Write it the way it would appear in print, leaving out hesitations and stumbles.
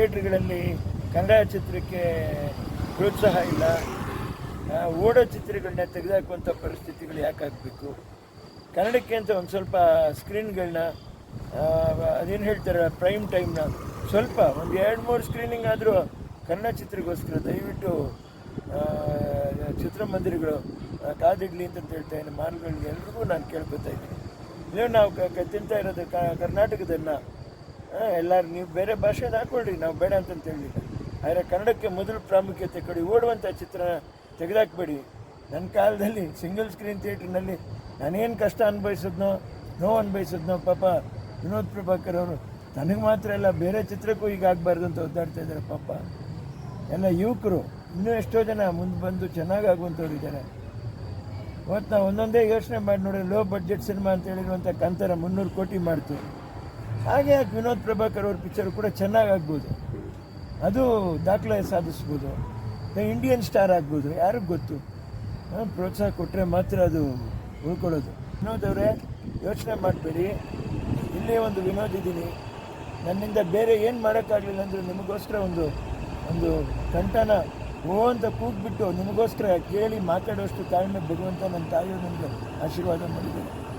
ಥಿಯೇಟ್ರ್ಗಳಲ್ಲಿ ಕನ್ನಡ ಚಿತ್ರಕ್ಕೆ ಪ್ರೋತ್ಸಾಹ ಇಲ್ಲ. ಓಡೋ ಚಿತ್ರಗಳನ್ನ ತೆಗೆದುಹಾಕುವಂಥ ಪರಿಸ್ಥಿತಿಗಳು ಯಾಕೆ ಆಗಬೇಕು? ಕನ್ನಡಕ್ಕೆ ಅಂತ ಒಂದು ಸ್ವಲ್ಪ ಸ್ಕ್ರೀನ್ಗಳನ್ನ ಅದೇನು ಹೇಳ್ತಾರೆ ಪ್ರೈಮ್ ಟೈಮ್ನ ಸ್ವಲ್ಪ ಒಂದು 2-3 ಸ್ಕ್ರೀನಿಂಗ್ ಆದರೂ ಕನ್ನಡ ಚಿತ್ರಗೋಸ್ಕರ ದಯವಿಟ್ಟು ಚಿತ್ರಮಂದಿರಗಳು ಕಾದಿಡಲಿ ಅಂತ ಹೇಳ್ತಾ ಇದ್ದೀನಿ. ಮಾಲ್ಗಳಿಗೆ ಎಲ್ರಿಗೂ ನಾನು ಕೇಳ್ಕೊತಾ ಇದ್ದೀನಿ. ನೀವು ನಾವು ತಿಂತಾ ಇರೋದು ಕರ್ನಾಟಕದನ್ನು ಎಲ್ಲರೂ ನೀವು ಬೇರೆ ಭಾಷೆದು ಹಾಕ್ಕೊಳ್ರಿ, ನಾವು ಬೇಡ ಅಂತಂತ ಹೇಳಲಿಲ್ಲ. ಆದರೆ ಕನ್ನಡಕ್ಕೆ ಮೊದಲು ಪ್ರಾಮುಖ್ಯತೆ ಕೊಡಿ. ಓಡುವಂಥ ಚಿತ್ರ ತೆಗೆದಾಕ್ಬೇಡಿ. ನನ್ನ ಕಾಲದಲ್ಲಿ ಸಿಂಗಲ್ ಸ್ಕ್ರೀನ್ ಥಿಯೇಟ್ರ್ನಲ್ಲಿ ನಾನೇನು ಕಷ್ಟ ಅನುಭವಿಸಿದ್ನೋ, ನೋವು ಅನುಭವಿಸಿದ್ನೋ, ಪಾಪ ವಿನೋದ್ ಪ್ರಭಾಕರ್ ಅವರು ನನಗೆ ಮಾತ್ರ ಎಲ್ಲ ಬೇರೆ ಚಿತ್ರಕ್ಕೂ ಈಗ ಆಗಬಾರ್ದು ಅಂತ ಒದ್ದಾಡ್ತಾ ಇದ್ದಾರೆ. ಪಾಪ ಎಲ್ಲ ಯುವಕರು ಇನ್ನೂ ಎಷ್ಟೋ ಜನ ಮುಂದೆ ಬಂದು ಚೆನ್ನಾಗಾಗುವಂಥವ್ರು ಇದ್ದಾರೆ. ಇವತ್ತು ನಾವು ಒಂದೊಂದೇ ಯೋಚನೆ ಮಾಡಿ ನೋಡಿ, ಲೋ ಬಡ್ಜೆಟ್ ಸಿನಿಮಾ ಅಂತ ಹೇಳಿರುವಂಥ ಕಾಂತಾರ 300 ಕೋಟಿ ಮಾಡ್ತು. ಹಾಗೆ ಯಾಕೆ ವಿನೋದ್ ಪ್ರಭಾಕರ್ ಅವ್ರ ಪಿಕ್ಚರ್ ಕೂಡ ಚೆನ್ನಾಗಾಗ್ಬೋದು, ಅದು ದಾಖಲೆ ಸಾಧಿಸ್ಬೋದು, ಇಂಡಿಯನ್ ಸ್ಟಾರ್ ಆಗ್ಬೋದು, ಯಾರಿಗೆ ಗೊತ್ತು. ಪ್ರೋತ್ಸಾಹ ಕೊಟ್ಟರೆ ಮಾತ್ರ ಅದು ಉಳ್ಕೊಳ್ಳೋದು. ವಿನೋದ್ ಅವರೇ ಯೋಚನೆ ಮಾಡಬೇಡಿ, ಇಲ್ಲೇ ಒಂದು ವಿನೋದ್ ಇದ್ದೀನಿ, ನನ್ನಿಂದ ಬೇರೆ ಏನು ಮಾಡೋಕ್ಕಾಗಲಿಲ್ಲ ಅಂದರೆ ನಿಮಗೋಸ್ಕರ ಒಂದು ಕಂಠನ ಅಂತ ಕೂಗ್ಬಿಟ್ಟು ನಿಮಗೋಸ್ಕರ ಕೇಳಿ ಮಾತಾಡೋಷ್ಟು ತಾಳ್ಮೆ ಭಗವಂತ ನನ್ನ ತಾಯಿಯು ನನಗೆ ಆಶೀರ್ವಾದ ಮಾಡಿದ್ದಾರೆ.